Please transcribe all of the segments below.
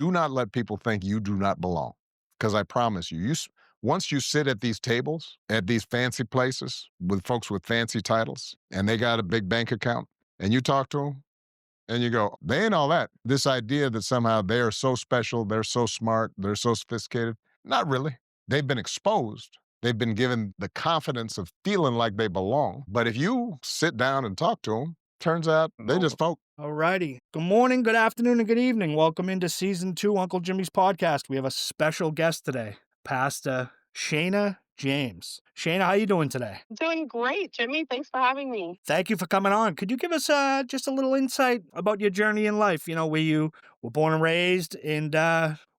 Do not let people think you do not belong. Because I promise you, once you sit at these tables, at these fancy places with folks with fancy titles, and they got a big bank account, and you talk to them, and you go, they ain't all that. This idea that somehow they are so special, they're so smart, they're so sophisticated. Not really. They've been exposed. They've been given the confidence of feeling like they belong. But if you sit down and talk to them, turns out they just folk. All righty. Good morning, good afternoon, and good evening. Welcome into season 2, Uncle Jimmy's podcast. We have a special guest today, Pastor Shana James. Shana, how you doing today? Doing great, Jimmy. Thanks for having me. Thank you for coming on. Could you give us just a little insight about your journey in life? You know, where you were born and raised, and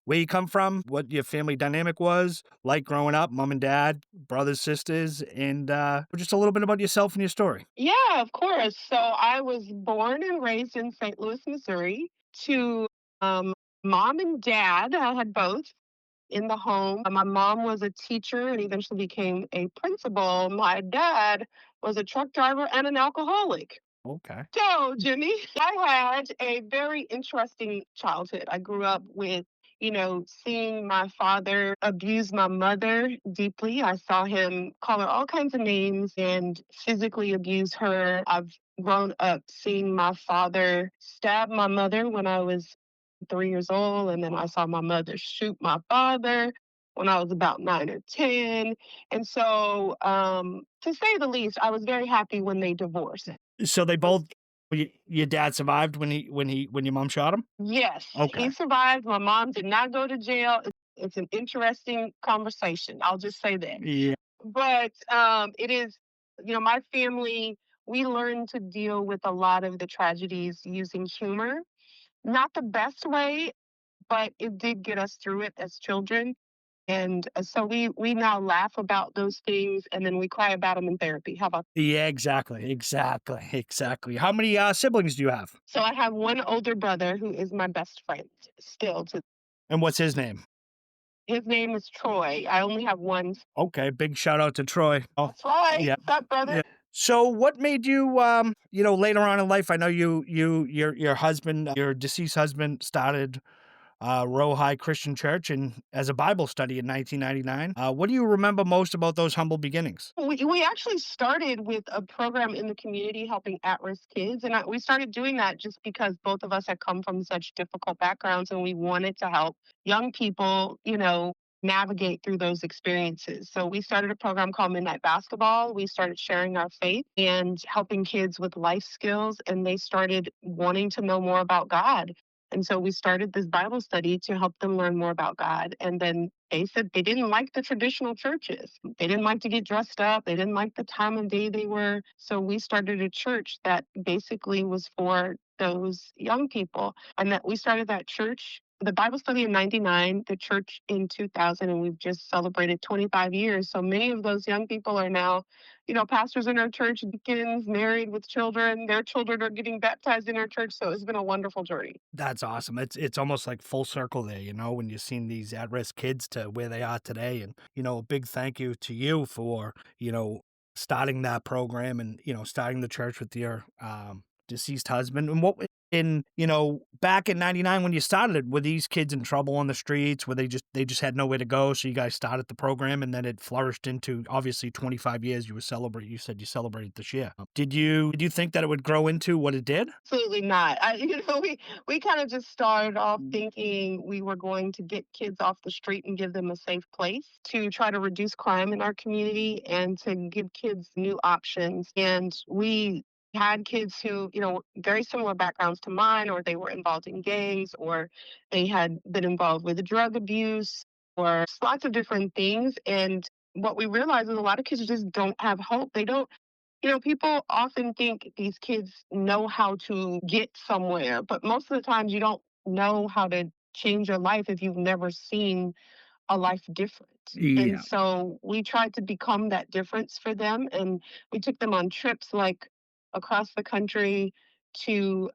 where you come from, what your family dynamic was like growing up, mom and dad, brothers, sisters, and just a little bit about yourself and your story. Yeah, of course. So I was born and raised in St. Louis, Missouri, to um, mom and dad. I had both in the home. My mom was a teacher and eventually became a principal. My dad was a truck driver and an alcoholic. Okay. So, Jimmy, I had a very interesting childhood. I grew up with, seeing my father abuse my mother deeply. I saw him call her all kinds of names and physically abuse her. I've grown up seeing my father stab my mother when I was 3 years old, and then I saw my mother shoot my father when I was about 9 or 10. And so, to say the least, I was very happy when they divorced. So they both your dad survived when your mom shot him? Yes, Okay. he survived. My mom did not go to jail. It's an interesting conversation. I'll just say that. Yeah. But it is, my family, we learned to deal with a lot of the tragedies using humor. Not the best way, but it did get us through it as children. And so we now laugh about those things and then we cry about them in therapy. How about Yeah, exactly. How many, siblings do you have? so I have one older brother who is my best friend still to And what's his name? his name is Troy. I only have one. Okay, big shout out to Troy. Oh, That's right. yeah, What's up, brother? yeah. So what made you, later on in life, I know your husband, your deceased husband started Roe High Christian Church and as a Bible study in 1999. What do you remember most about those humble beginnings? We actually started with a program in the community helping at-risk kids, and we started doing that just because both of us had come from such difficult backgrounds, and we wanted to help young people, navigate through those experiences. So we started a program called Midnight Basketball. We started sharing our faith and helping kids with life skills, and they started wanting to know more about God. And so we started this Bible study to help them learn more about God. And then they said they didn't like the traditional churches. They didn't like to get dressed up. They didn't like the time of day they were. So we started a church that basically was for those young people. And that we started that church, the Bible study in 99, the church in 2000, and we've just celebrated 25 years. So many of those young people are now, pastors in our church, deacons, married with children. Their children are getting baptized in our church. So it's been a wonderful journey. That's awesome. It's almost like full circle there, when you've seen these at-risk kids to where they are today. And, a big thank you to you for, starting that program and, starting the church with your deceased husband. And back in 99 when you started it, were these kids in trouble on the streets? Were they just had nowhere to go? So you guys started the program and then it flourished into obviously 25 years you said you celebrated this year. Did you think that it would grow into what it did? Absolutely not. We kind of just started off thinking we were going to get kids off the street and give them a safe place to try to reduce crime in our community and to give kids new options. And we had kids who, very similar backgrounds to mine, or they were involved in gangs, or they had been involved with drug abuse, or lots of different things. And what we realized is a lot of kids just don't have hope. They don't people often think these kids know how to get somewhere, but most of the times you don't know how to change your life if you've never seen a life different. And Yeah. so we tried to become that difference for them. And we took them on trips like across the country to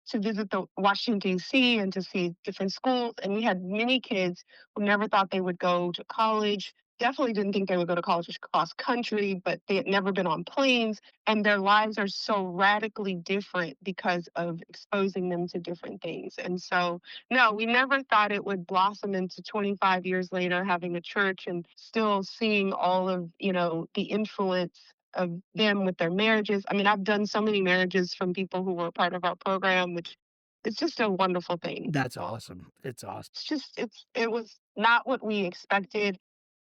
to visit the Washington D.C. and to see different schools. And we had many kids who never thought they would go to college. definitely didn't think they would go to college across country, but they had never been on planes. And their lives are so radically different because of exposing them to different things. And so, no, we never thought it would blossom into 25 years later having a church and still seeing all of, the influence of them with their marriages. I mean, I've done so many marriages from people who were part of our program, which it's just a wonderful thing. That's awesome. It's awesome. It was not what we expected,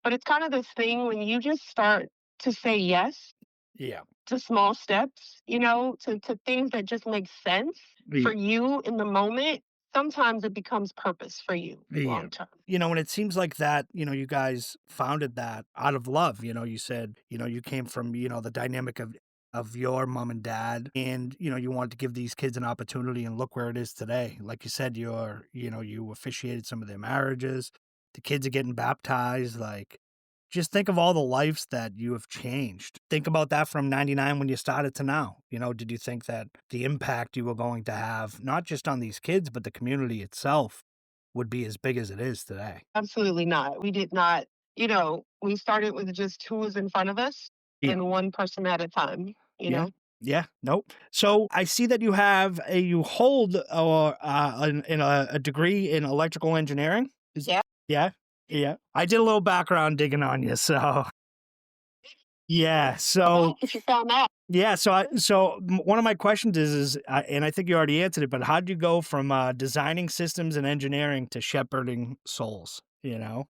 but it's kind of this thing when you just start to say yes Yeah. to small steps, to things that just make sense Yeah. for you in the moment. Sometimes it becomes purpose for you Yeah. long term. And it seems like that, you guys founded that out of love. You said, you came from, the dynamic of your mom and dad, and you wanted to give these kids an opportunity, and look where it is today. Like you said, you officiated some of their marriages. The kids are getting baptized. Like, just think of all the lives that you have changed. Think about that from 99 when you started to now. Did you think that the impact you were going to have, not just on these kids, but the community itself, would be as big as it is today? Absolutely not. We did not, we started with just who was in front of us Yeah. and one person at a time, you Yeah. know? Yeah. Nope. So I see that you hold a degree in electrical engineering. Yeah. Yeah. Yeah. I did a little background digging on you. So yeah. So If you found that. yeah. One of my questions is, and I think you already answered it, but how did you go from designing systems and engineering to shepherding souls?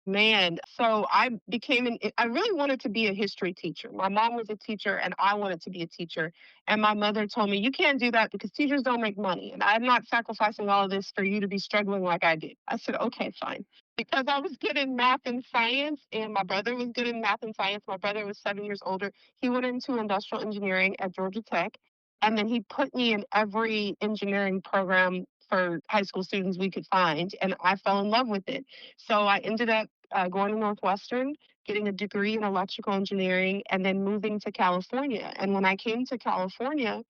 Man, so I really wanted to be a history teacher. My mom was a teacher and I wanted to be a teacher. And my mother told me, you can't do that because teachers don't make money. And I'm not sacrificing all of this for you to be struggling like I did. I said, okay, fine. Because I was good in math and science, and my brother was good in math and science. My brother was 7 years older. He went into industrial engineering at Georgia Tech. And then he put me in every engineering program for high school students we could find. And I fell in love with it. So I ended up going to Northwestern, getting a degree in electrical engineering, and then moving to California. And when I came to California,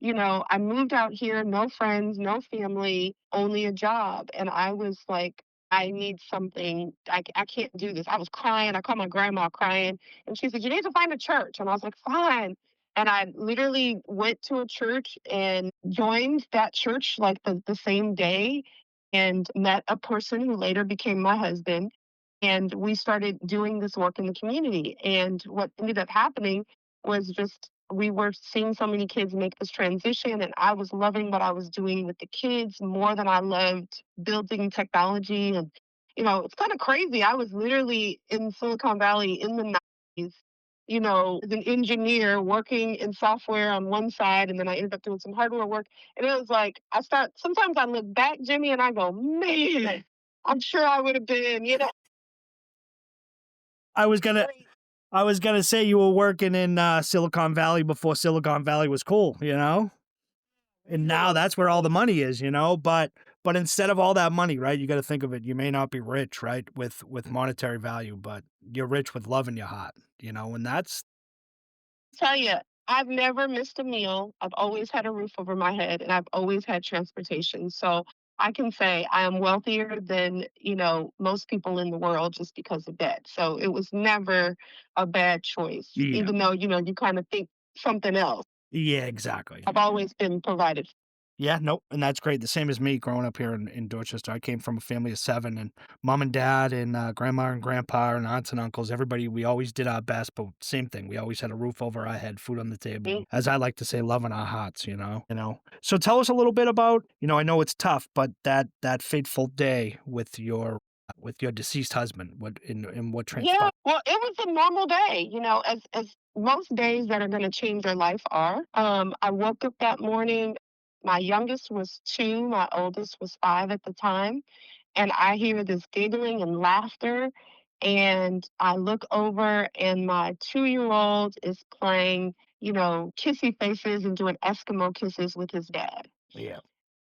I moved out here, no friends, no family, only a job. And I was like, I need something. I can't do this. I was crying. I called my grandma crying. And she said, you need to find a church. And I was like, fine. And I literally went to a church and joined that church like the same day and met a person who later became my husband. And we started doing this work in the community. And what ended up happening was just we were seeing so many kids make this transition, and I was loving what I was doing with the kids more than I loved building technology. And, it's kind of crazy. I was literally in Silicon Valley in the 90s, as an engineer working in software on one side, and then I ended up doing some hardware work. And it was like, sometimes I look back, Jimmy, and I go, man, I'm sure I would have been, I was gonna I was gonna say you were working in Silicon Valley before Silicon Valley was cool, and now that's where all the money is, But instead of all that money, right? You got to think of it. You may not be rich, right, with monetary value, but you're rich with love in your heart, And that's tell you, I've never missed a meal. I've always had a roof over my head and I've always had transportation. So I can say I am wealthier than, most people in the world just because of that. So it was never a bad choice, yeah, even though, you kind of think something else. yeah, exactly. I've always been provided. Yeah, nope, and that's great. The same as me growing up here in Dorchester. I came from a family of 7, and mom and dad and, grandma and grandpa and aunts and uncles, everybody, we always did our best, but same thing, we always had a roof over our head, food on the table, For. and as I like to say, love in our hearts, So tell us a little bit about, I know it's tough, but that fateful day with your deceased husband, what Yeah, transpired? well, it was a normal day, as most days that are going to change your life are. I woke up that morning. My youngest was 2, my oldest was 5 at the time, and I hear this giggling and laughter. And I look over, and my 2-year-old is playing, kissy faces and doing Eskimo kisses with his dad. Yeah.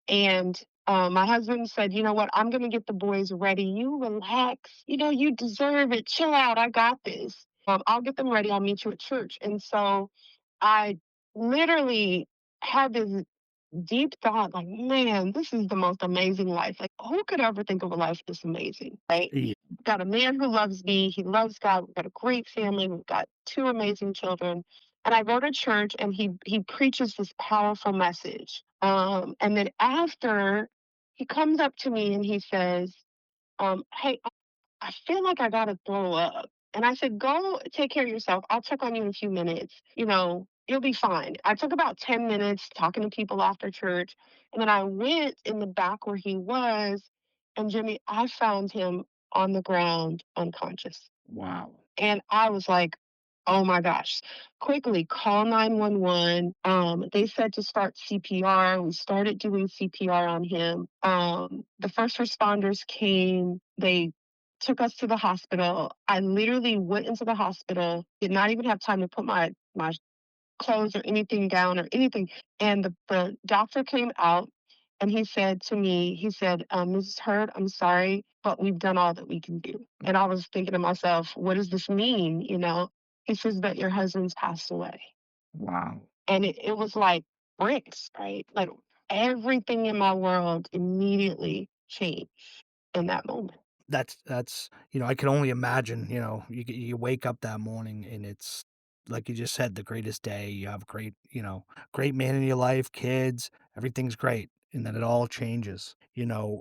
And my husband said, you know what? I'm going to get the boys ready. You relax. You deserve it. Chill out. I got this. I'll get them ready. I'll meet you at church. And so I literally had this deep thought like, man, this is the most amazing life. Like, who could ever think of a life this amazing? Right. Got a man who loves me. He loves God. We've got a great family. We've got two amazing children. And I go to church and he preaches this powerful message. And then after he comes up to me and he says, hey, I feel like I gotta throw up. And I said, go take care of yourself. I'll check on you in a few minutes. You'll be fine. I took about 10 minutes talking to people after church. And then I went in the back where he was. And Jimmy, I found him on the ground unconscious. Wow. And I was like, oh my gosh, quickly call 911. They said to start CPR. We started doing CPR on him. The first responders came. They took us to the hospital. I literally went into the hospital, did not even have time to put my clothes or anything down or anything. And the doctor came out and he said to me, he said, Mrs. Hurd, I'm sorry, but we've done all that we can do. And I was thinking to myself, what does this mean? He says that your husband's passed away. Wow. And it was like bricks, right? Like everything in my world immediately changed in that moment. That's I can only imagine, you wake up that morning and it's like you just said, the greatest day. You have great, great man in your life, kids, everything's great. And then it all changes.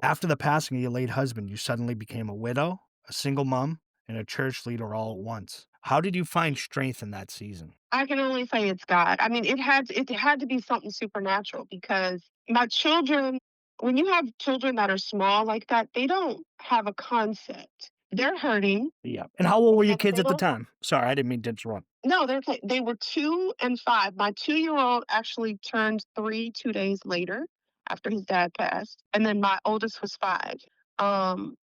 After the passing of your late husband, you suddenly became a widow, a single mom, and a church leader all at once. How did you find strength in that season? I can only say it's God. I mean, it had to be something supernatural because my children, when you have children that are small like that, they don't have a concept. They're hurting Yeah. And how old were your and kids they at the don't time? Sorry, I didn't mean to interrupt. no, they were 2 and 5. My 2-year-old actually turned 3 2 days later after his dad passed, and then my oldest was 5.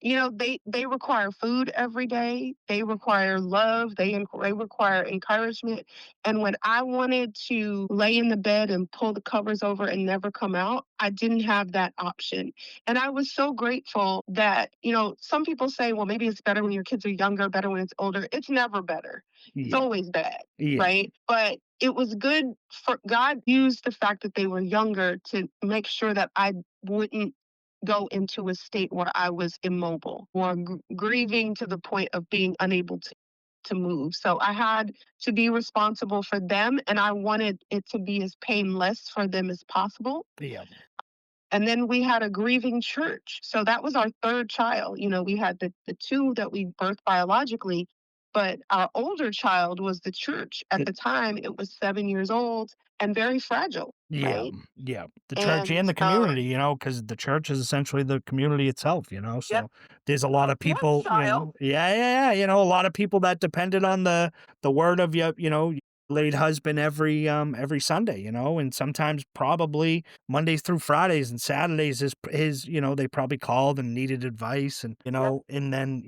They require food every day. They require love. They require encouragement. And when I wanted to lay in the bed and pull the covers over and never come out, I didn't have that option. And I was so grateful that, some people say, well, maybe it's better when your kids are younger, better when it's older. It's never better. It's Yeah. always bad, Yeah. right? But it was good for God used the fact that they were younger to make sure that I wouldn't go into a state where I was immobile or grieving to the point of being unable to move. So I had to be responsible for them and I wanted it to be as painless for them as possible. Yeah. And then we had a grieving church. So that was our third child. We had the two that we birthed biologically, but our older child was the church. At the time, it was 7 years old and very fragile, Yeah, right? yeah. The church And and the community, because the church is essentially the community itself, yep, so there's a lot of yep, people, child. yeah, yeah, yeah, a lot of people that depended on the word of your late husband every Sunday, and sometimes probably Mondays through Fridays and Saturdays they probably called and needed advice Yep. and then,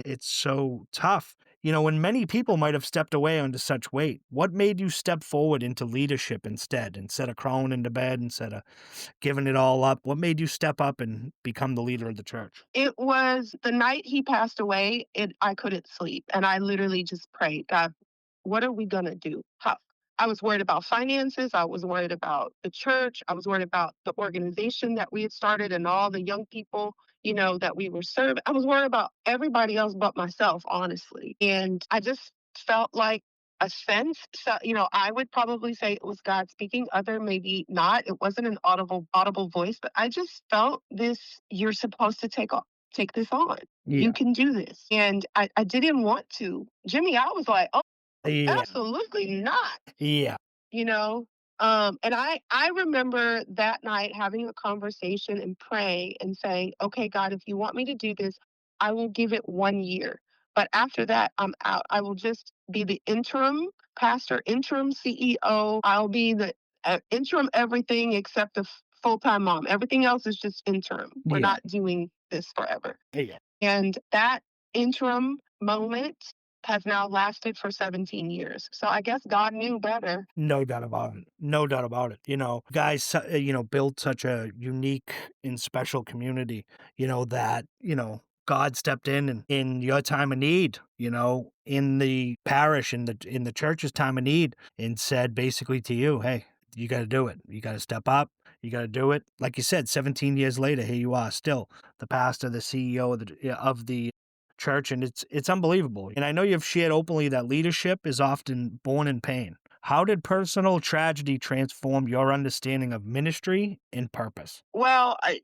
it's so tough. When many people might have stepped away under such weight, what made you step forward into leadership instead of crawling into bed, instead of giving it all up? What made you step up and become the leader of the church? It was the night he passed away, I couldn't sleep, and I literally just prayed, "God, what are we gonna do?" I was worried about finances, I was worried about the church, I was worried about the organization that we had started and all the young people, that we were serving. I was worried about everybody else but myself, honestly, and I just felt like a sense. So, I would probably say it was God speaking, other maybe not. It wasn't an audible voice, but I just felt this, you're supposed to take this on. You Yeah, can do this. And I didn't want to. Jimmy, I was like, oh, yeah, absolutely not yeah, you know and I remember that night having a conversation and praying and saying, okay, God, if you want me to do this, I will give it 1 year, but after that I'm out. I will just be the interim pastor, interim CEO. I'll be the interim everything except the full-time mom. Everything else is just interim. We're yeah, not doing this forever. yeah. And that interim moment has now lasted for 17 years. So I guess God knew better. No doubt about it. No doubt about it. Guys, built such a unique and special community, that, God stepped in your time of need, in the parish, in the church's time of need, and said basically to you, hey, you got to do it. You got to step up. You got to do it. Like you said, 17 years later, here you are, still the pastor, the CEO of the church, and it's unbelievable. And I know you've shared openly that leadership is often born in pain. How did personal tragedy transform your understanding of ministry and purpose? Well, I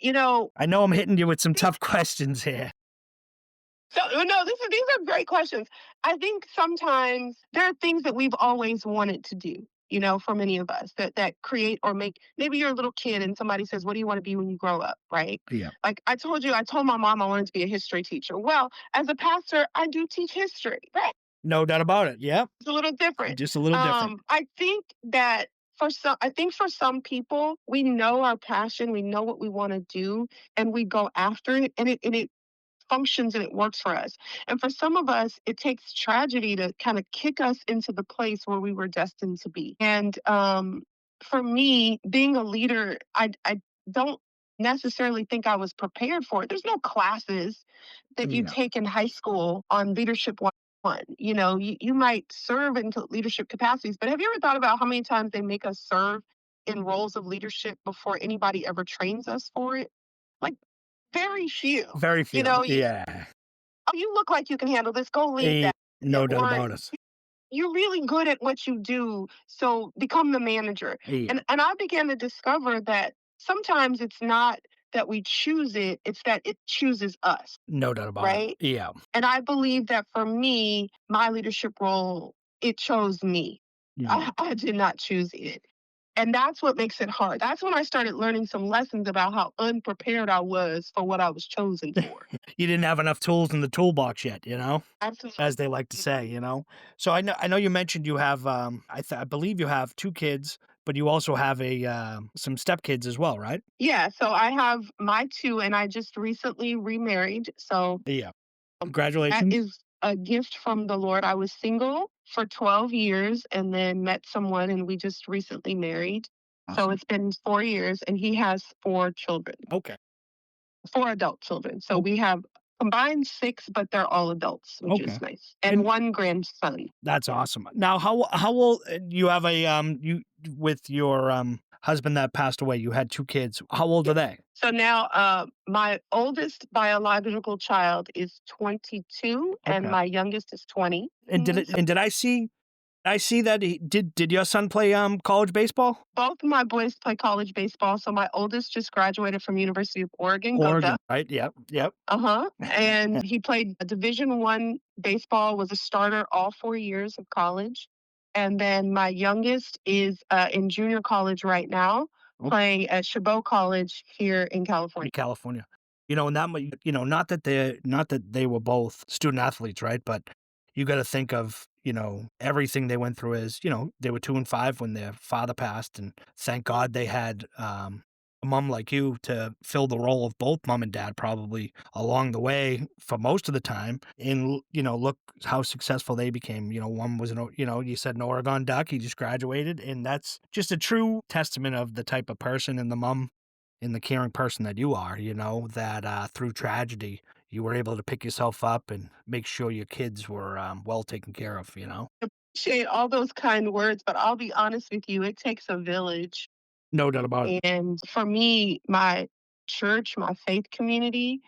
know I'm hitting you with some tough questions here. so, no, these are great questions. I think sometimes there are things that we've always wanted to do, for many of us that create or make. Maybe you're a little kid and somebody says, "What do you want to be when you grow up?" Right? Yeah. Like I told my mom I wanted to be a history teacher. Well, as a pastor, I do teach history. Right? No doubt about it. Yep. It's a little different. Just a little different. I think that for some people, we know our passion, we know what we want to do, and we go after it, and it functions and it works for us. And for some of us, it takes tragedy to kind of kick us into the place where we were destined to be. And for me, being a leader, I don't necessarily think I was prepared for it. There's no classes that you Yeah. take in high school on leadership one. You might serve into leadership capacities, but have you ever thought about how many times they make us serve in roles of leadership before anybody ever trains us for it? Like very few. Very You few. know, you, Yeah. oh, you look like you can handle this. Go lead Eh, that. no doubt Or about it. you're really good at what you do, so become the manager. Yeah. And I began to discover that sometimes it's not that we choose it; it's that it chooses us, No doubt about it. right? Yeah. And I believe that for me, my leadership role, it chose me. Yeah. I did not choose it. And that's what makes it hard. That's when I started learning some lessons about how unprepared I was for what I was chosen for. You didn't have enough tools in the toolbox yet, Absolutely. as they like to say. So I know you mentioned you have I believe you have 2 kids, but you also have some stepkids as well, right? Yeah, so I have my two, and I just recently remarried. So Yeah. that Congratulations. is a gift from the Lord. I was single for 12 years and then met someone, and we just recently married. So Awesome. it's been 4 years, and he has 4 children. Okay. 4 adult children. So Oh, we have combined 6, but they're all adults, which okay. is nice, and And one grandson. that's awesome. Now, how old you have you with your husband that passed away? You had 2 kids. How old are Yes. they? So now, my oldest biological child is 22, and Okay. my youngest is 20. And So did I see that did your son play college baseball? both of my boys play college baseball. So my oldest just graduated from University of Oregon. Go Oregon, Duck! right? Yep. Yep. Uh-huh. And he played a Division 1 baseball, was a starter all 4 years of college. And then my youngest is in junior college right now, playing at Chabot College here in In California. California. And that might not that they were both student athletes, right? But you gotta think of, everything they went through as, they were 2 and 5 when their father passed, and thank God they had, a mom like you to fill the role of both mom and dad probably along the way for most of the time, and, look how successful they became. One was you said an Oregon Duck, he just graduated, and that's just a true testament of the type of person and the mom and the caring person that you are, that through tragedy, you were able to pick yourself up and make sure your kids were well taken care of. Appreciate all those kind words, but I'll be honest with you, it takes a village. No doubt about it. And for me, my church, my faith community,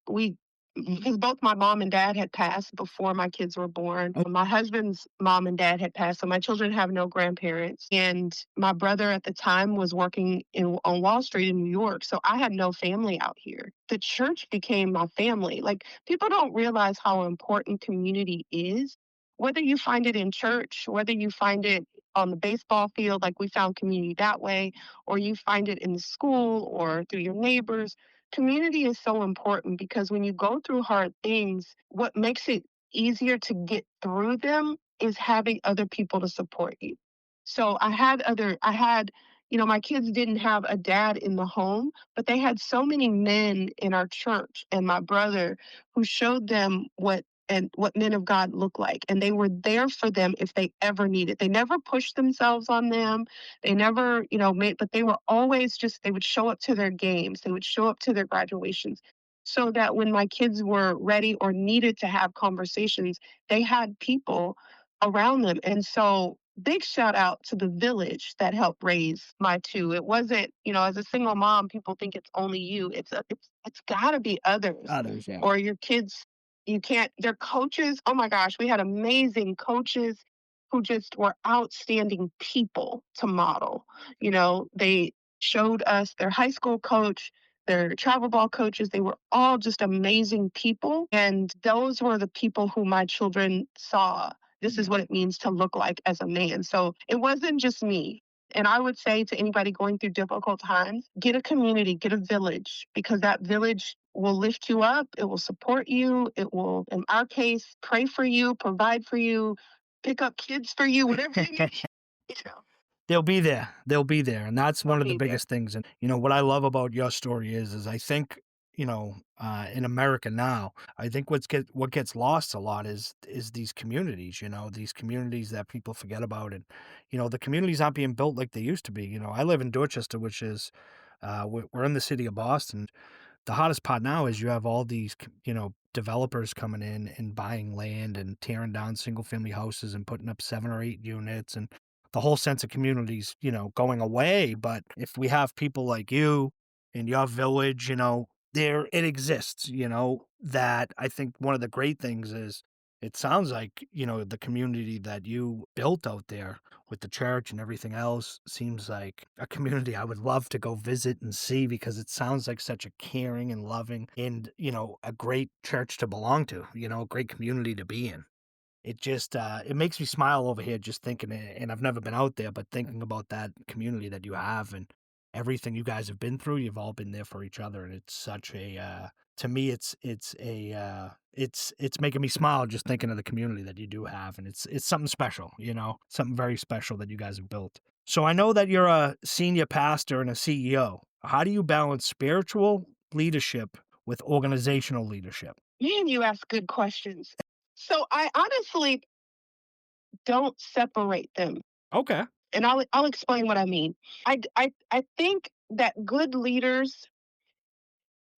we because both my mom and dad had passed before my kids were born. Oh, My husband's mom and dad had passed, so my children have no grandparents. And my brother at the time was working on Wall Street in New York, so I had no family out here. The church became my family. Like people don't realize how important community is. Whether you find it in church, whether you find it on the baseball field, like we found community that way, or you find it in the school or through your neighbors. Community is so important because when you go through hard things, what makes it easier to get through them is having other people to support you. So my kids didn't have a dad in the home, but they had so many men in our church and my brother who showed them what men of God look like. And they were there for them if they ever needed. They never pushed themselves on them. They never, but they were always they would show up to their games. They would show up to their graduations so that when my kids were ready or needed to have conversations, they had people around them. And so big shout out to the village that helped raise my two. It wasn't, as a single mom, people think it's only you. It's gotta be others others, yeah. or your kids You can't, their coaches, oh my gosh, we had amazing coaches who just were outstanding people to model. They showed us their high school coach, their travel ball coaches. They were all just amazing people. And those were the people who my children saw. This is what it means to look like as a man. So it wasn't just me. And I would say to anybody going through difficult times, get a community, get a village, because that village will lift you up. It will support you. It will, in our case, pray for you, provide for you, pick up kids for you, whatever you need. You know, They'll be there. They'll be there, and that's they'll one of the be there. biggest things, and, what I love about your story is I think, in America now, I think what gets lost a lot is these communities, these communities that people forget about, and, the communities aren't being built like they used to be. I live in Dorchester, which is, we're in the city of Boston. The hottest part now is you have all these, developers coming in and buying land and tearing down single family houses and putting up 7 or 8 units, and the whole sense of communities, going away. But if we have people like you in your village, there it exists, that I think one of the great things is it sounds like, the community that you built out there with the church and everything else seems like a community I would love to go visit and see, because it sounds like such a caring and loving and, a great church to belong to, a great community to be in. It just, it makes me smile over here just thinking it, and I've never been out there, but thinking about that community that you have and everything you guys have been through. You've all been there for each other, and it's such a, to me, it's making me smile just thinking of the community that you do have, and it's something special, something very special that you guys have built. So I know that you're a senior pastor and a CEO. How do you balance spiritual leadership with organizational leadership? Man, you ask good questions. So I honestly don't separate them. Okay. And I'll explain what I mean. I think that good leaders,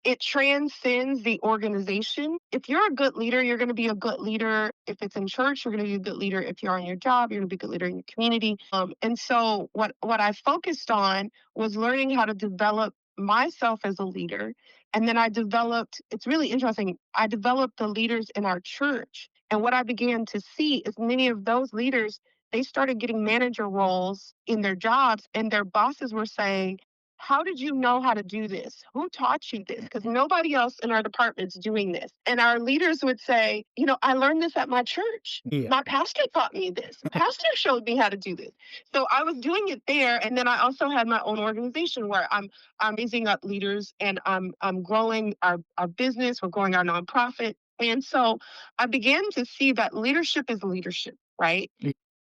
it transcends the organization. If you're a good leader, you're going to be a good leader. If it's in church, you're going to be a good leader. If you're on your job, you're going to be a good leader in your community. And so what I focused on was learning how to develop myself as a leader. And then I developed, it's really interesting, I developed the leaders in our church. And what I began to see is many of those leaders, they started getting manager roles in their jobs, and their bosses were saying, how did you know how to do this? Who taught you this? Because nobody else in our department's doing this. And our leaders would say, I learned this at my church. Yeah. My pastor taught me this. The pastor showed me how to do this. So I was doing it there. And then I also had my own organization where I'm raising up leaders, and I'm growing our business. We're growing our nonprofit. And so I began to see that leadership is leadership, right?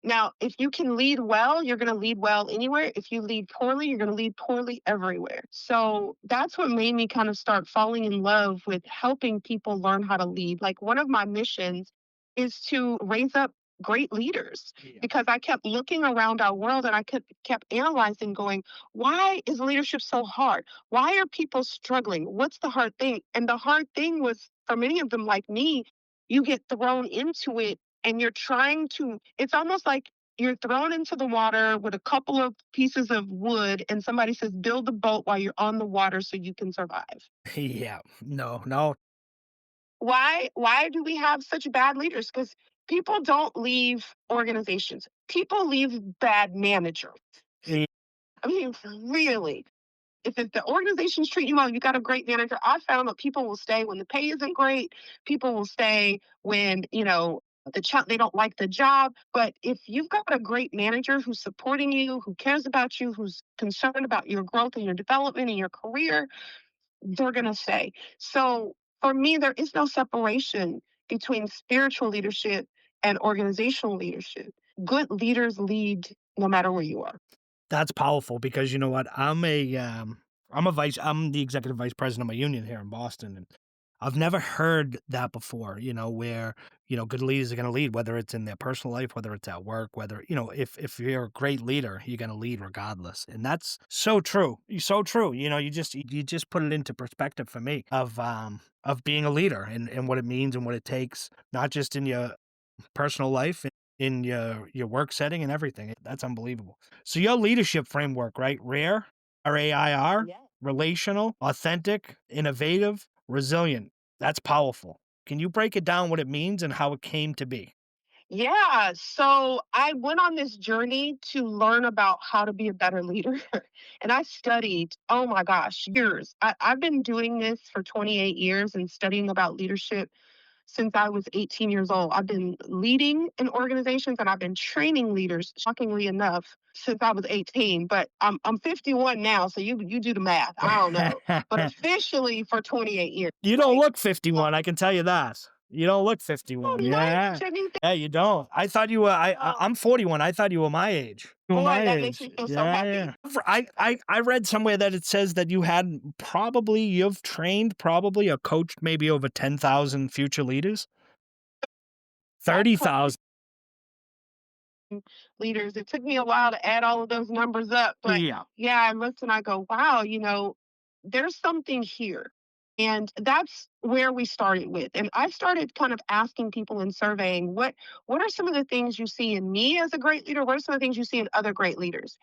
Now, if you can lead well, you're going to lead well anywhere. If you lead poorly, you're going to lead poorly everywhere. So that's what made me kind of start falling in love with helping people learn how to lead. Like, one of my missions is to raise up great leaders. Yeah. Because I kept looking around our world, and I kept analyzing, going, why is leadership so hard? Why are people struggling? What's the hard thing? And the hard thing was, for many of them like me, you get thrown into it, and you're trying to, it's almost like you're thrown into the water with a couple of pieces of wood, and somebody says, build a boat while you're on the water so you can survive. Yeah. No, no. Why do we have such bad leaders? Because people don't leave organizations. People leave bad managers. Yeah. I mean, really. If the organizations treat you well, you got a great manager. I found that people will stay when the pay isn't great. People will stay when, they don't like the job. But if you've got a great manager who's supporting you, who cares about you, who's concerned about your growth and your development and your career, they're going to stay. So for me, there is no separation between spiritual leadership and organizational leadership. Good leaders lead no matter where you are. That's powerful, because you know what? I'm the executive vice president of my union here in Boston, and I've never heard that before, where, good leaders are going to lead, whether it's in their personal life, whether it's at work, whether, if you're a great leader, you're going to lead regardless. And that's so true. So true. You just put it into perspective for me of being a leader, and what it means and what it takes, not just in your personal life, in your work setting and everything. That's unbelievable. So your leadership framework, right? RAIR, R-A-I-R, Yeah. relational, authentic, innovative, resilient. That's powerful. Can you break it down what it means and how it came to be? Yeah, so I went on this journey to learn about how to be a better leader. And I studied, oh my gosh, years. I've been doing this for 28 years and studying about leadership since I was 18 years old. I've been leading in organizations and I've been training leaders, shockingly enough, since I was 18. But I'm 51 now, so you do the math. I don't know. But officially for 28 years, You don't right? look 51, I can tell you that. You don't look Oh, 51. nice. Yeah. Yeah, you don't. I thought you were Oh, I'm 41. I thought you were my age. You were boy, my that makes age. me feel so Yeah, happy. yeah. I read somewhere that it says that you've trained probably or coached maybe over 10,000 future leaders. That 30,000. leaders. It took me a while to add all of those numbers up, but Yeah. yeah, I looked and I go, wow, there's something here. And that's where we started with. And I started kind of asking people and surveying what are some of the things you see in me as a great leader? What are some of the things you see in other great leaders?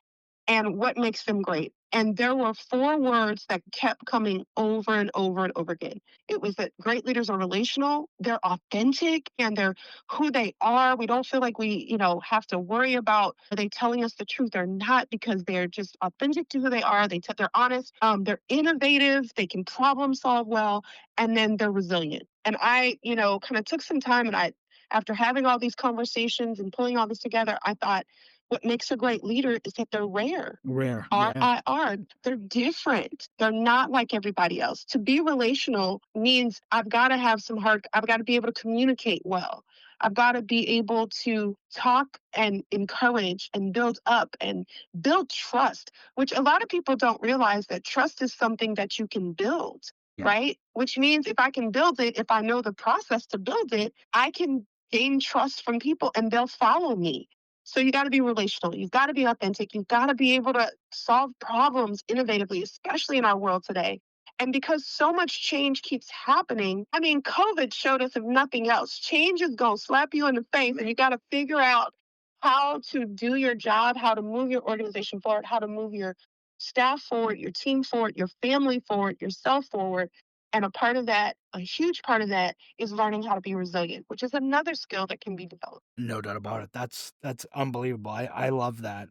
And what makes them great. And there were four words that kept coming over and over and over again. It was that great leaders are relational, they're authentic, and they're who they are. We don't feel like we, have to worry about are they telling us the truth or not because they're just authentic to who they are. They're honest, they're innovative, they can problem solve well, and then they're resilient. And I, kind of took some time and after having all these conversations and pulling all this together, I thought what makes a great leader is that they're rare. Rare. Yeah. R.I.R. They're different. They're not like everybody else. To be relational means I've got to be able to communicate well. I've got to be able to talk and encourage and build up and build trust, which a lot of people don't realize that trust is something that you can build, Yeah. right? Which means if I can build it, if I know the process to build it, I can gain trust from people and they'll follow me. So you got to be relational. You've got to be authentic. You've got to be able to solve problems innovatively, especially in our world today. And because so much change keeps happening, I mean, COVID showed us, if nothing else, change is going to slap you in the face, and you got to figure out how to do your job, how to move your organization forward, how to move your staff forward, your team forward, your family forward, yourself forward. And a huge part of that is learning how to be resilient, which is another skill that can be developed. No doubt about it. That's unbelievable. I love that.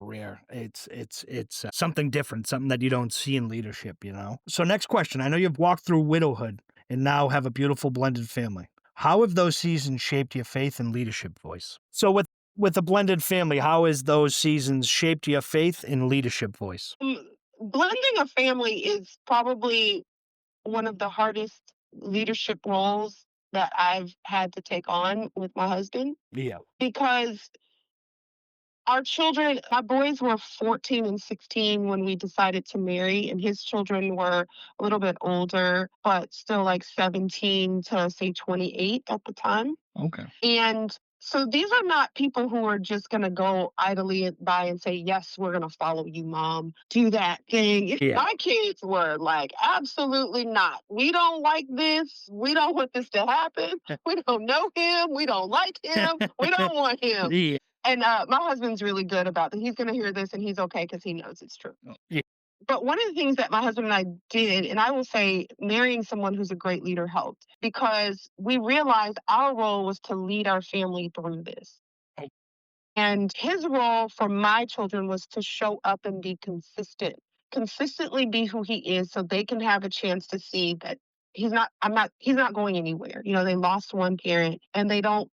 Rare. It's something different, something that you don't see in leadership, you know? So next question. I know you've walked through widowhood and now have a beautiful blended family. How have those seasons shaped your faith and leadership voice? So with a blended family, how has those seasons shaped your faith and leadership voice? Blending a family is probably one of the hardest leadership roles that I've had to take on with my husband Yeah. because my boys were 14 and 16 when we decided to marry, and his children were a little bit older, but still like 17 to say 28 at the time. Okay. And so these are not people who are just going to go idly by and say, yes, we're going to follow you, mom. Do that thing. Yeah. My kids were like, absolutely not. We don't like this. We don't want this to happen. We don't know him. We don't like him. We don't want him. Yeah. And my husband's really good about that. He's going to hear this and he's okay because he knows it's true. Yeah. But one of the things that my husband and I did, and I will say marrying someone who's a great leader helped because we realized our role was to lead our family through this. Oh. And his role for my children was to show up and be consistent, consistently be who he is so they can have a chance to see that he's not going anywhere. They lost one parent and they don't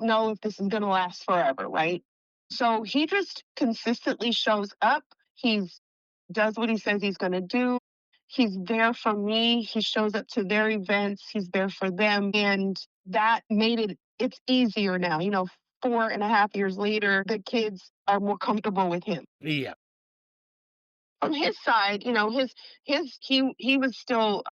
know if this is going to last forever, right? So he just consistently shows up. He's does what he says he's going to do. He's there for me. He shows up to their events. He's there for them. And that it's easier now. 4.5 years later, the kids are more comfortable with him. Yeah. From his side, he was still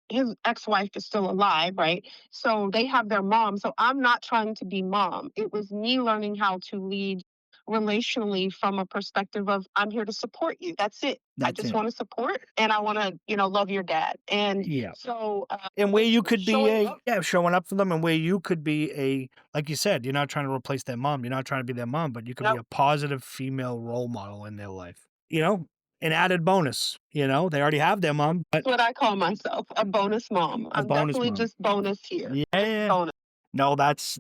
his ex-wife is still alive, right? So they have their mom. So I'm not trying to be mom. It was me learning how to lead relationally from a perspective of I'm here to support you. That's it. I That's just it. want to support and I want to, love your dad. And Yeah. so And where you could be showing up. showing up for them, and where you could be like you said, you're not trying to replace their mom. You're not trying to be their mom, but you could be No, a positive female role model in their life. You know, An added bonus, you know, they already have their mom, but That's what I call myself, a bonus mom. a I'm bonus definitely mom. just bonus here. Yeah, Just yeah. bonus. No, that's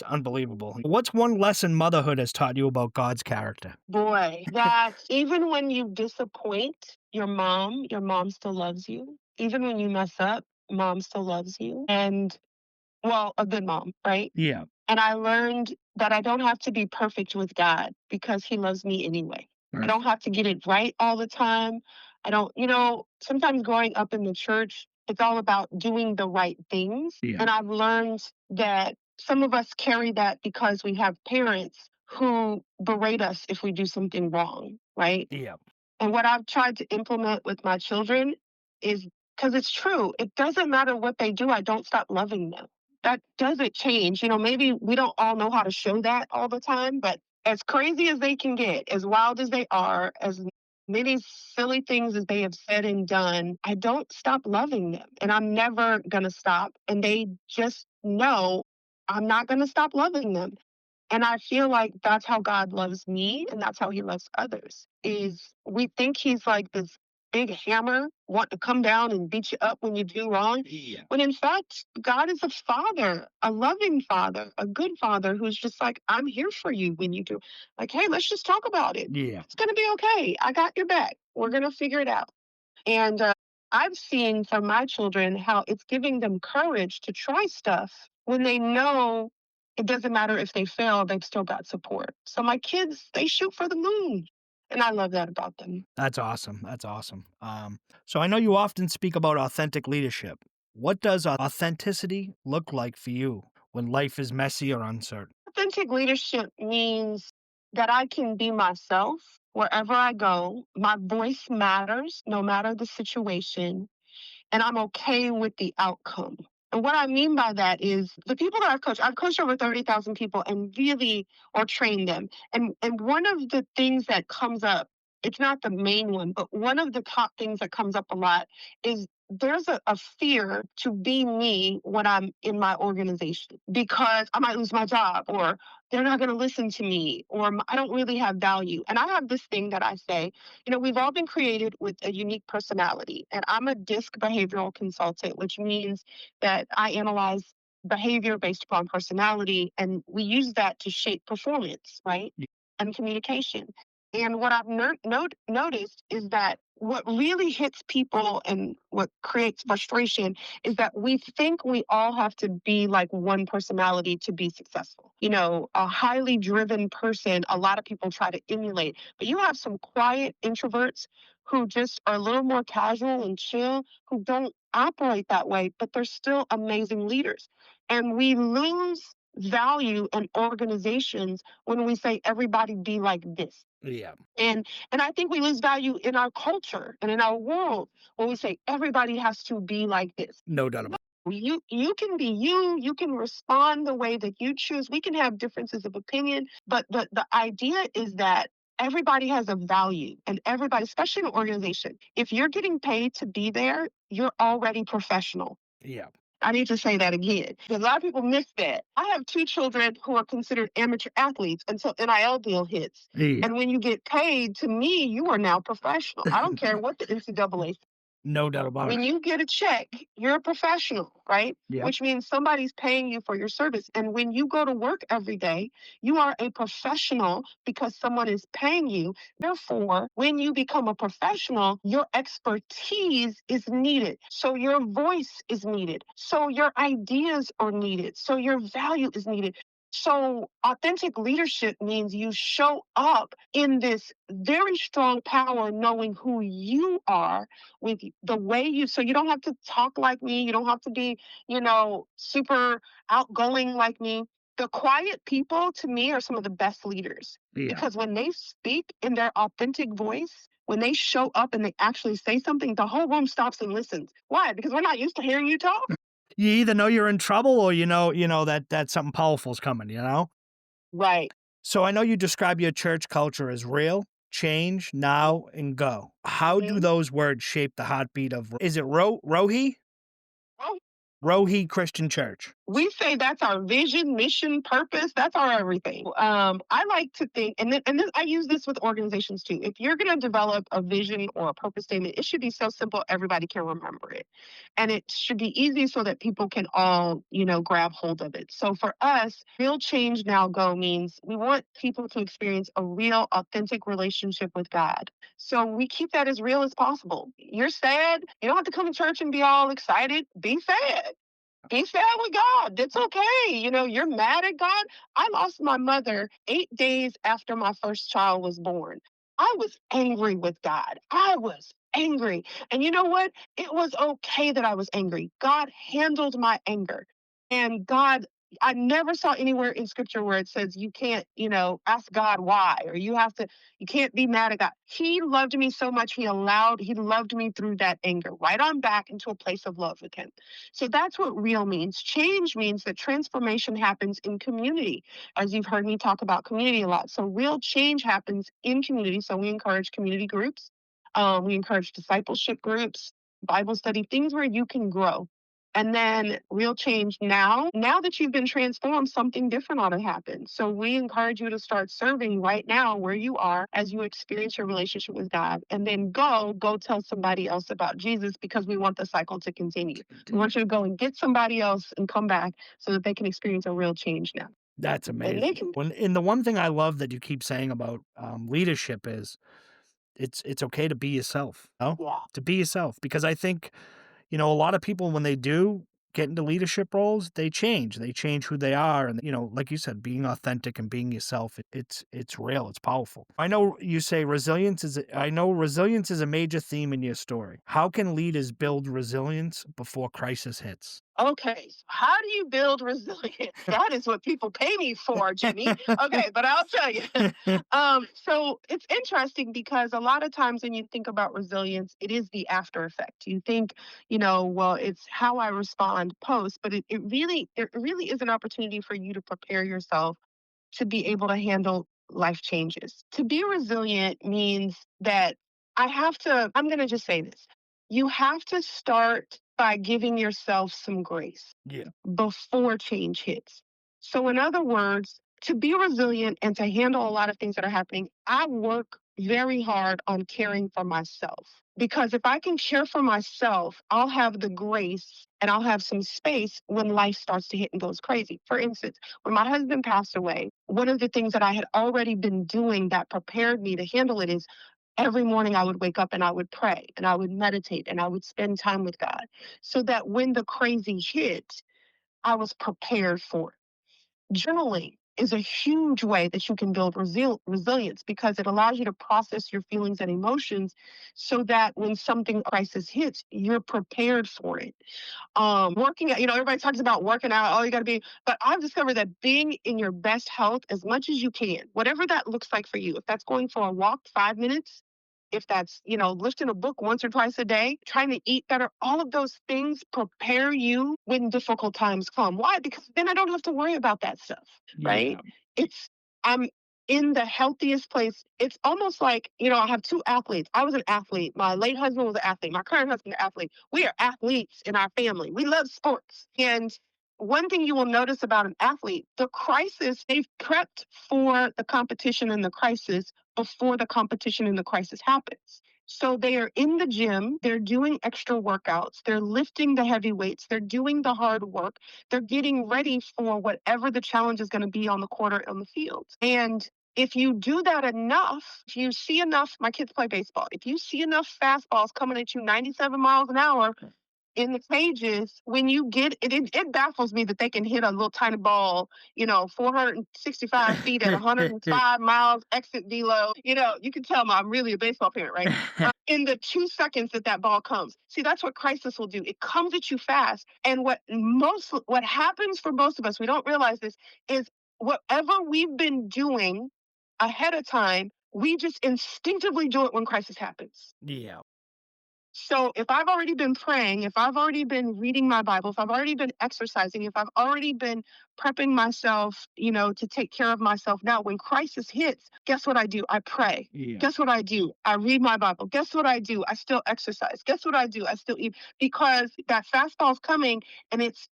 unbelievable. What's one lesson motherhood has taught you about God's character? Boy, that even when you disappoint your mom still loves you. Even when you mess up, mom still loves you. And well, a good mom, right? Yeah. And I learned that I don't have to be perfect with God because he loves me anyway. I Right. don't have to get it right all the time. I don't, sometimes growing up in the church, it's all about doing the right things. Yeah. And I've learned that some of us carry that because we have parents who berate us if we do something wrong, right? Yeah. And what I've tried to implement with my children is because it's true, it doesn't matter what they do, I don't stop loving them. That doesn't change. Maybe we don't all know how to show that all the time, but as crazy as they can get, as wild as they are, as many silly things as they have said and done, I don't stop loving them. And I'm never going to stop. And they just know I'm not going to stop loving them. And I feel like that's how God loves me and that's how he loves others. Is we think he's like this big hammer want to come down and beat you up when you do wrong. Yeah. When in fact, God is a father, a loving father, a good father who's just like, I'm here for you when you do. Like, hey, let's just talk about it. Yeah. It's going to be okay. I got your back. We're going to figure it out. And I've seen from my children how it's giving them courage to try stuff when they know it doesn't matter if they fail, they've still got support. So my kids, they shoot for the moon. And I love that about them. That's awesome. That's awesome. So I know you often speak about authentic leadership. What does authenticity look like for you when life is messy or uncertain? Authentic leadership means that I can be myself wherever I go. My voice matters no matter the situation, and I'm okay with the outcome. And what I mean by that is the people that I've coached over 30,000 people and really or trained them. And one of the things that comes up, it's not the main one, but one of the top things that comes up a lot is there's a fear to be me when I'm in my organization because I might lose my job or they're not going to listen to me or I don't really have value. And I have this thing that I say, we've all been created with a unique personality. And I'm a DISC behavioral consultant, which means that I analyze behavior based upon personality, and we use that to shape performance, right? Y- And communication. And what I've noticed is that what really hits people and what creates frustration is that we think we all have to be like one personality to be successful. A highly driven person, a lot of people try to emulate, but you have some quiet introverts who just are a little more casual and chill, who don't operate that way, but they're still amazing leaders. And we lose value in organizations when we say everybody be like this. Yeah. And I think we lose value in our culture and in our world when we say everybody has to be like this. No doubt about You can be you can respond the way that you choose. We can have differences of opinion, but the idea is that everybody has a value and everybody, especially in an organization, if you're getting paid to be there, you're already professional. it. Yeah. I need to say that again because a lot of people miss that. I have two children who are considered amateur athletes until NIL deal hits. Yeah. And when you get paid, to me, you are now professional. I don't care what the NCAA. No doubt about When it. you get a check, you're a professional, right? Yeah. Which means somebody's paying you for your service. And when you go to work every day, you are a professional because someone is paying you. Therefore, when you become a professional, your expertise is needed. So your voice is needed. So your ideas are needed. So your value is needed. So authentic leadership means you show up in this very strong power, knowing who you are with the way so you don't have to talk like me. You don't have to be, super outgoing like me. The quiet people to me are some of the best leaders Yeah. because when they speak in their authentic voice, when they show up and they actually say something, the whole room stops and listens. Why? Because we're not used to hearing you talk. You either know you're in trouble or that something powerful's coming. Right. So I know you describe your church culture as real, change, now, and go. How do Mhm. those words shape the heartbeat of, is it Roe High? Oh, Roe High Christian Church? We say that's our vision, mission, purpose. That's our everything. I like to think, and I use this with organizations too. If you're going to develop a vision or a purpose statement, it should be so simple everybody can remember it, and it should be easy so that people can all grab hold of it. So for us, real change now go means we want people to experience a real, authentic relationship with God. So we keep that as real as possible. You're sad. You don't have to come to church and be all excited. Be sad. Be sad with God. It's okay. You're mad at God. I lost my mother 8 days after my first child was born. I was angry with God. I was angry. And you know what? It was okay that I was angry. God handled my anger. And God, I never saw anywhere in scripture where it says you can't, ask God why, or you can't be mad at God. He loved me so much. He loved me through that anger, right on back into a place of love with him. So that's what real means. Change means that transformation happens in community, as you've heard me talk about community a lot. So real change happens in community. So we encourage community groups. We encourage discipleship groups, Bible study, things where you can grow. And then real change now that you've been transformed, something different ought to happen. So we encourage you to start serving right now where you are as you experience your relationship with God. And then go tell somebody else about Jesus, because we want the cycle to continue. We want you to go and get somebody else and come back so that they can experience a real change now. That's And they amazing. can, And the one thing I love that you keep saying about leadership is it's okay to be yourself. yeah. To be yourself, because I think a lot of people, when they do get into leadership roles, they change. They change who they are, and like you said, being authentic and being yourself, it's real. It's powerful. I know you say resilience is. I know resilience is a major theme in your story. How can leaders build resilience before crisis hits? Okay, so how do you build resilience? That is what people pay me for, Jimmy. Okay, but I'll tell you. So it's interesting because a lot of times when you think about resilience, it is the after effect. You think, well, it's how I respond post, but it really is an opportunity for you to prepare yourself to be able to handle life changes. To be resilient means that I'm going to just say this. You have to start by giving yourself some grace Yeah. before change hits. So, in other words, to be resilient and to handle a lot of things that are happening, I work very hard on caring for myself. Because if I can care for myself, I'll have the grace and I'll have some space when life starts to hit and goes crazy. For instance, when my husband passed away, one of the things that I had already been doing that prepared me to handle it is every morning I would wake up and I would pray and I would meditate and I would spend time with God so that when the crazy hit, I was prepared for it. Journaling is a huge way that you can build resilience because it allows you to process your feelings and emotions so that when something crisis hits, you're prepared for it. Working out, everybody talks about working out. Oh, you got to be, but I've discovered that being in your best health as much as you can, whatever that looks like for you, if that's going for a walk 5 minutes, if that's, lifting a book once or twice a day, trying to eat better, all of those things prepare you when difficult times come. Why? Because then I don't have to worry about that stuff, right? Yeah. It's, I'm in the healthiest place. It's almost like, I have two athletes. I was an athlete. My late husband was an athlete. My current husband is an athlete. We are athletes in our family. We love sports. And one thing you will notice about an athlete, the crisis, they've prepped for the competition and the crisis before the competition and the crisis happens. So they are in the gym, they're doing extra workouts, they're lifting the heavy weights, they're doing the hard work, they're getting ready for whatever the challenge is going to be on the court or on the field. And if you do that enough, if you see enough, my kids play baseball, if you see enough fastballs coming at you 97 miles an hour, in the cages, when you get it, it baffles me that they can hit a little tiny ball, 465 feet at 105 miles exit velo. You can tell I'm really a baseball parent, right? In the 2 seconds that ball comes. See, that's what crisis will do. It comes at you fast. And what happens for most of us, we don't realize this, is whatever we've been doing ahead of time, we just instinctively do it when crisis happens. Yeah. So if I've already been praying, if I've already been reading my Bible, if I've already been exercising, if I've already been prepping myself, to take care of myself now, when crisis hits, guess what I do? I pray. Yeah. Guess what I do? I read my Bible. Guess what I do? I still exercise. Guess what I do? I still eat because that fastball is coming and it's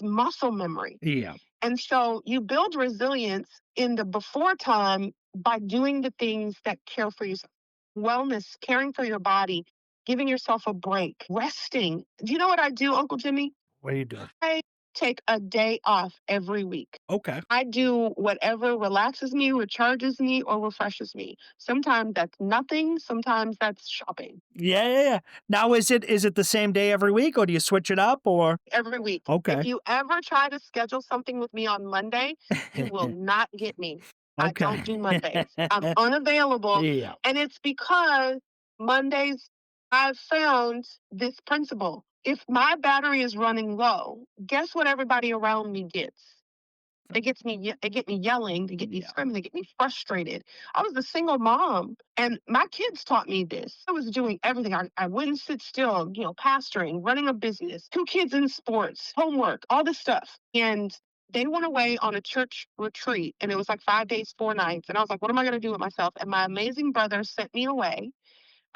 muscle memory. Yeah. And so you build resilience in the before time by doing the things that care for yourself. Wellness, caring for your body, giving yourself a break, resting. Do you know what I do, Uncle Jimmy? What do you do? I take a day off every week. Okay. I do whatever relaxes me, recharges me, or refreshes me. Sometimes that's nothing, sometimes that's shopping. Yeah, yeah, yeah. Now is it the same day every week, or do you switch it up, or Every week. If okay. you ever try to schedule something with me on Monday, you will not get me. I Okay. don't do Mondays. I'm unavailable. Yeah. And it's because Mondays, I've found this principle. If my battery is running low, guess what everybody around me gets? They get me yelling, they get me Yeah. screaming, they get me frustrated. I was a single mom and my kids taught me this. I was doing everything. I wouldn't sit still, pastoring, running a business, 2 kids in sports, homework, all this stuff. And they went away on a church retreat and it was like 5 days, 4 nights. And I was like, what am I going to do with myself? And my amazing brother sent me away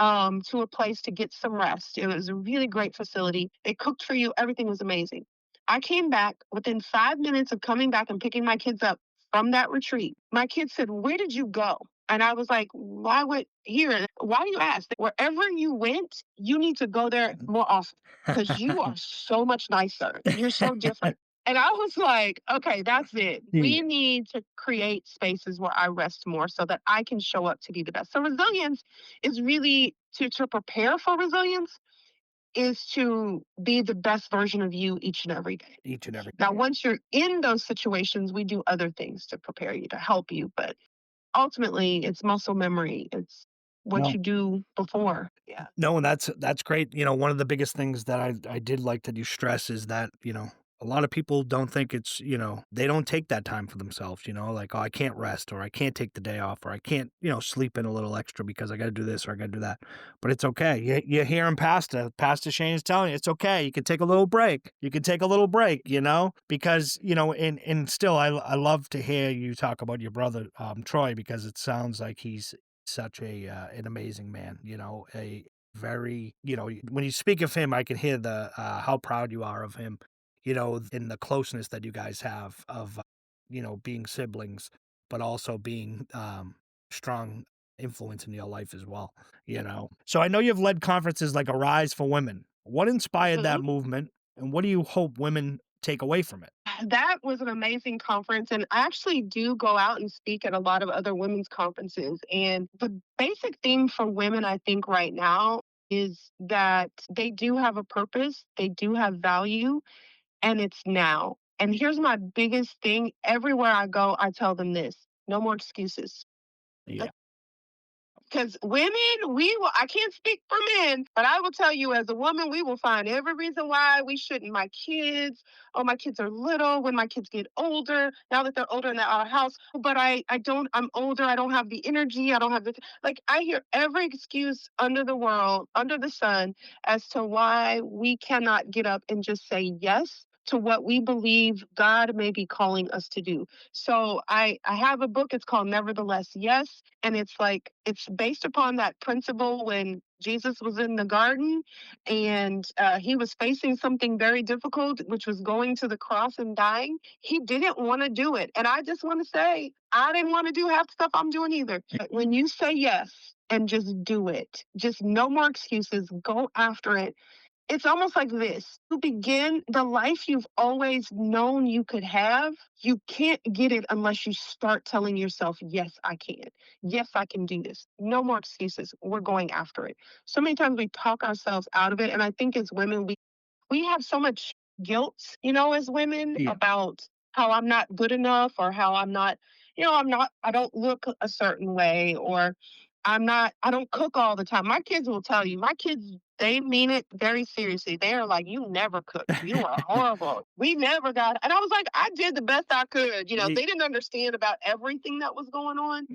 to a place to get some rest. It was a really great facility. They cooked for you, everything was amazing. I came back within 5 minutes of coming back and picking my kids up from that retreat. My kids said, where did you go? And I was like, why would here? Why do you ask? Wherever you went, you need to go there more often because you are so much nicer. You're so different. And I was like, okay, that's it. Yeah. We need to create spaces where I rest more so that I can show up to be the best. So resilience is really to prepare for resilience is to be the best version of you each and every day. Each and every Now, day. once you're in those situations, we do other things to prepare you, to help you. But ultimately, it's muscle memory. It's what No. you do before. Yeah. No, and that's great. One of the biggest things that I did like that you stress is that, a lot of people don't think it's, they don't take that time for themselves, like, oh, I can't rest or I can't take the day off or I can't, sleep in a little extra because I got to do this or I got to do that. But it's okay. You're hearing Pastor Shane is telling you it's okay. You can take a little break. You can take a little break, because, and still I love to hear you talk about your brother, Troy, because it sounds like he's such an amazing man, a very, when you speak of him, I can hear the how proud you are of him, in the closeness that you guys have of, being siblings, but also being strong influence in your life as well, So I know you've led conferences like Arise for Women. What inspired that Mhm. movement, and what do you hope women take away from it? That was an amazing conference. And I actually do go out and speak at a lot of other women's conferences. And the basic theme for women, I think, right now is that they do have a purpose, they do have value, and it's now. And here's my biggest thing everywhere I go, I tell them this: no more excuses. Yeah, Because women, I can't speak for men, but I will tell you as a woman, we will find every reason why we shouldn't. My kids, oh, my kids are little. When my kids get older, now that they're older and they're out of house, but I'm older. I don't have the energy. I don't have the, like, I hear every excuse under the world, under the sun, as to why we cannot get up and just say yes to what we believe God may be calling us to do. So I have a book. It's called Nevertheless Yes. And it's based upon that principle when Jesus was in the garden and he was facing something very difficult, which was going to the cross and dying. He didn't want to do it. And I just want to say, I didn't want to do half the stuff I'm doing either. But when you say yes and just do it, just no more excuses, go after it. It's almost like this. To begin the life you've always known you could have, you can't get it unless you start telling yourself, yes, I can. Yes, I can do this. No more excuses. We're going after it. So many times we talk ourselves out of it. And I think as women, we have so much guilt, as women yeah, about how I'm not good enough or how I'm not, I don't look a certain way or I don't cook all the time. My kids will tell you, my kids, they mean it very seriously. They are like, you never cooked. You are horrible. We never got, and I was like, I did the best I could. They Ye- didn't understand about everything that was going on,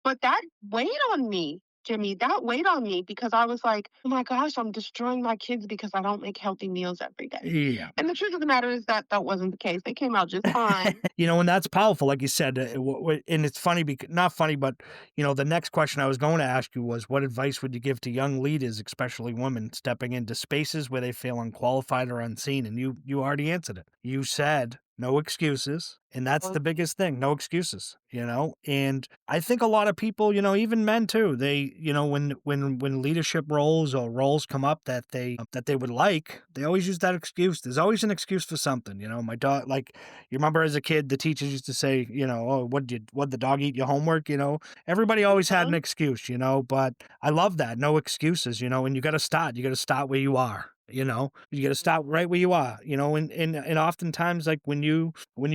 but that weighed on me. Jimmy, that weighed on me because I was like, oh my gosh, I'm destroying my kids because I don't make healthy meals every day. Yeah. And the truth of the matter is that that wasn't the case. They came out just fine. And that's powerful, like you said. And it's funny, because not funny, but the next question I was going to ask you was, what advice would you give to young leaders, especially women, stepping into spaces where they feel unqualified or unseen? And you already answered it. You said no excuses, and that's the biggest thing. No excuses. And I think a lot of people, even men too, they, when leadership roles or roles come up that they would like, they always use that excuse. There's always an excuse for something. My dog, like, you remember as a kid, the teachers used to say, oh, what the dog eat your homework? Everybody always had an excuse, but I love that. No excuses, and you got to start. You got to start where you are. You got to start right where you are. And oftentimes, like when you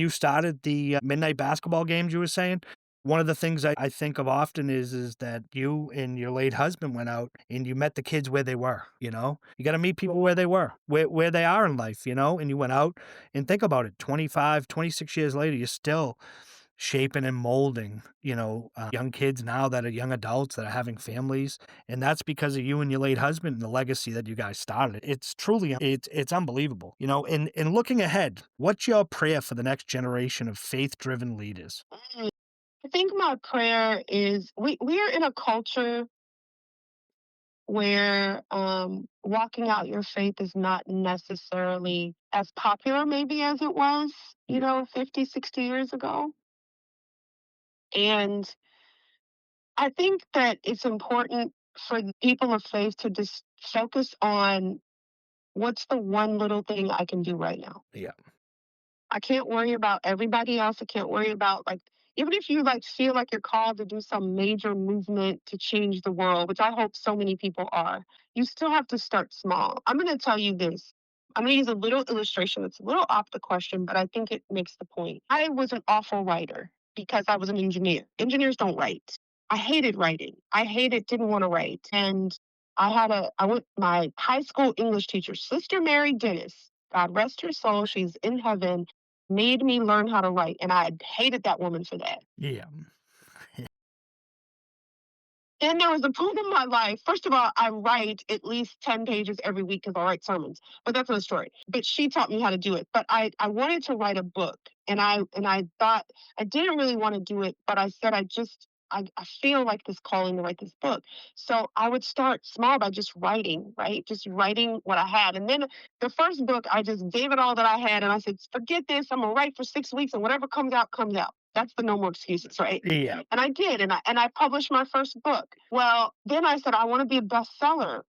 started the midnight basketball games, you were saying, one of the things I think of often is that you and your late husband went out and you met the kids where they were. You got to meet people where they were, where they are in life. And you went out, and think about it, 25, 26 years later, you're still shaping and molding, young kids now that are young adults that are having families. And that's because of you and your late husband and the legacy that you guys started. It's truly, it's unbelievable, and looking ahead, what's your prayer for the next generation of faith-driven leaders? I think my prayer is we're in a culture where walking out your faith is not necessarily as popular maybe as it was, 50, 60 years ago. And I think that it's important for the people of faith to just focus on what's the one little thing I can do right now. Yeah. I can't worry about everybody else. I can't worry about like even if you like feel like you're called to do some major movement to change the world, which I hope so many people are, you still have to start small. I'm going to tell you this. I'm going to use a little illustration. It's a little off the question, but I think it makes the point. I was an awful writer because I was an engineer. Engineers don't write. I hated writing. Didn't want to write. And my high school English teacher, Sister Mary Dennis, God rest her soul, she's in heaven, made me learn how to write. And I hated that woman for that. Yeah. And there was a point in my life. First of all, I write at least 10 pages every week because I write sermons. But that's another story. But she taught me how to do it. But I wanted to write a book. And I thought I didn't really want to do it, but I said I feel like this calling to write this book. So I would start small by just writing, right? Just writing what I had. And then the first book, I just gave it all that I had. And I said, forget this. I'm going to write for 6 weeks and whatever comes out, comes out. That's the no more excuses, right? Yeah. And I did. And I published my first book. Well, then I said, I want to be a bestseller.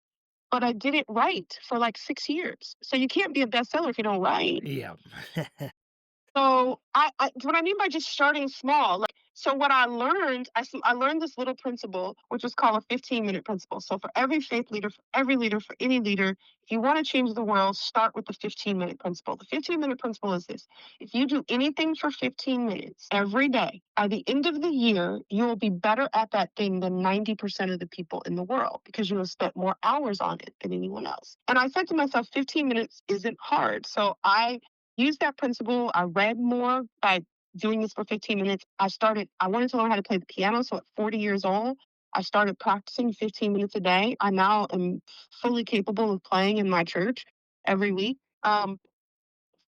But I didn't write for like 6 years. So you can't be a bestseller if you don't write. Yeah. So what I mean by just starting small, like so what I learned, I learned this little principle, which is called a 15-minute principle. So for every faith leader, for every leader, for any leader, if you want to change the world, start with the 15-minute principle. The 15-minute principle is this: if you do anything for 15 minutes every day, by the end of the year, you will be better at that thing than 90% of the people in the world because you have spent more hours on it than anyone else. And I said to myself, 15 minutes isn't hard. So I used that principle. I read more by doing this for 15 minutes. I wanted to learn how to play the piano. So at 40 years old, I started practicing 15 minutes a day. I now am fully capable of playing in my church every week. But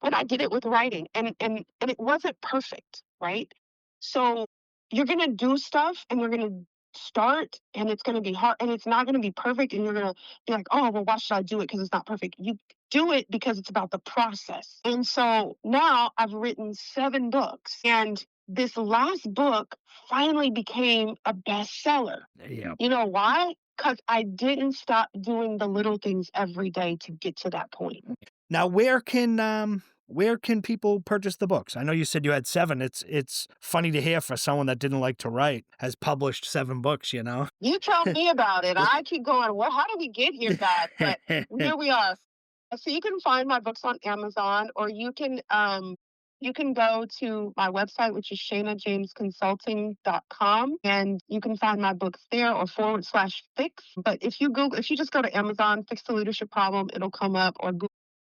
I did it with writing and it wasn't perfect, right? So you're gonna do stuff and you're gonna start and it's gonna be hard and it's not gonna be perfect and you're gonna be like, oh well, why should I do it? Because it's not perfect. You do it because it's about the process. And so now I've written 7 books and this last book finally became a bestseller. Yeah. You know why? Because I didn't stop doing the little things every day to get to that point. Now, where can people purchase the books? I know you said you had 7. It's funny to hear for someone that didn't like to write has published 7 books. You tell me about it. I keep going, well, how did we get here, God? But here we are. So you can find my books on Amazon, or you can go to my website, which is shanajamesconsulting.com, and you can find my books there or /fix. But if you just go to Amazon, fix the leadership problem, it'll come up, or Google,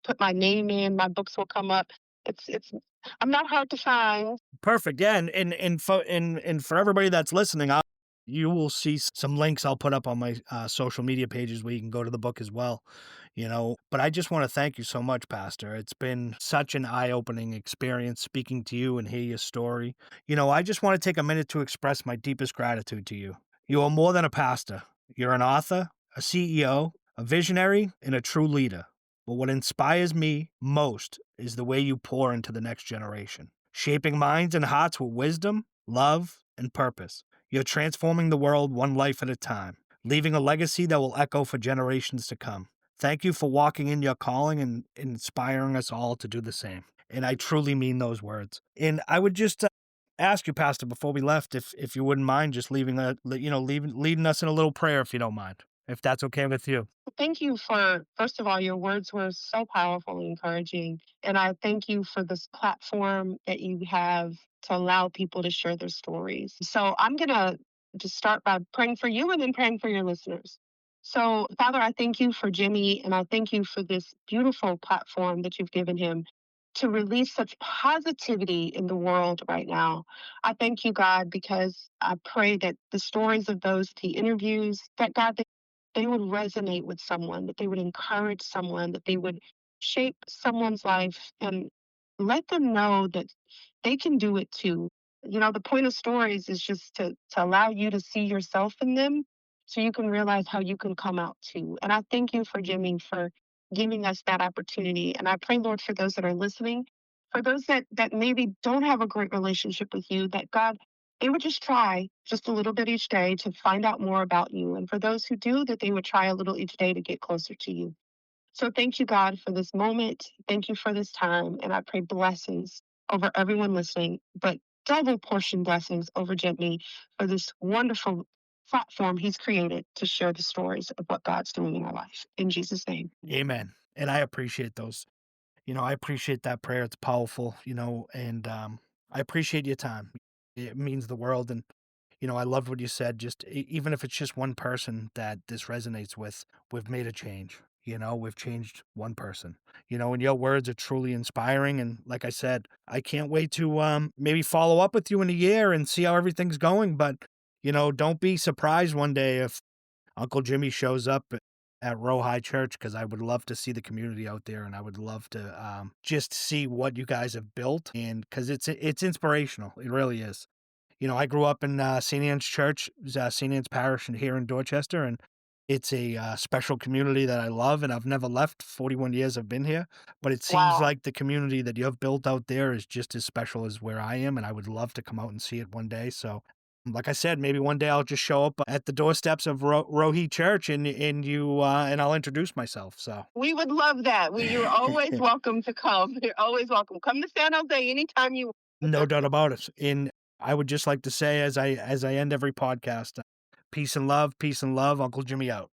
put my name in, my books will come up. It's I'm not hard to find. Perfect. Yeah, and for everybody that's listening, You will see some links I'll put up on my social media pages where you can go to the book as well, But I just want to thank you so much, Pastor. It's been such an eye opening experience speaking to you and hear your story. I just want to take a minute to express my deepest gratitude to you. You are more than a pastor, you're an author, a CEO, a visionary, and a true leader. But what inspires me most is the way you pour into the next generation, shaping minds and hearts with wisdom, love, and purpose. You're transforming the world one life at a time, leaving a legacy that will echo for generations to come. Thank you for walking in your calling and inspiring us all to do the same. And I truly mean those words. And I would just ask you, Pastor, before we left, if you wouldn't mind just leading us in a little prayer, if you don't mind, if that's okay with you. Thank you for, first of all, your words were so powerful and encouraging. And I thank you for this platform that you have to allow people to share their stories. So I'm going to just start by praying for you and then praying for your listeners. So, Father, I thank you for Jimmy and I thank you for this beautiful platform that you've given him to release such positivity in the world right now. I thank you, God, because I pray that the stories of those that he interviews, that God, they would resonate with someone, that they would encourage someone, that they would shape someone's life and let them know that they can do it too. The point of stories is just to allow you to see yourself in them so you can realize how you can come out too. And I thank you for Jimmy for giving us that opportunity. And I pray, Lord, for those that are listening, for those that maybe don't have a great relationship with you, that God, they would just try just a little bit each day to find out more about you. And for those who do, that they would try a little each day to get closer to you. So thank you, God, for this moment. Thank you for this time. And I pray blessings over everyone listening, but double portion blessings over Jimmy for this wonderful platform he's created to share the stories of what God's doing in our life. In Jesus' name. Amen. And I appreciate those. I appreciate that prayer. It's powerful, and I appreciate your time. It means the world. And, I loved what you said. Just even if it's just one person that this resonates with, we've made a change. We've changed one person, and your words are truly inspiring. And like I said, I can't wait to maybe follow up with you in a year and see how everything's going. But, don't be surprised one day if Uncle Jimmy shows up at Roe High Church, because I would love to see the community out there, and I would love to just see what you guys have built, and because it's inspirational, it really is. I grew up in St. Anne's Church, St. Anne's Parish, here in Dorchester, and it's a special community that I love, and I've never left. 41 years I've been here, but it seems Wow. like the community that you have built out there is just as special as where I am, and I would love to come out and see it one day. So like I said, maybe one day I'll just show up at the doorsteps of Rohi Church and I'll introduce myself. So We would love that. You're always welcome to come. You're always welcome. Come to San Jose anytime you no doubt about it. And I would just like to say, as I end every podcast, peace and love, Uncle Jimmy out.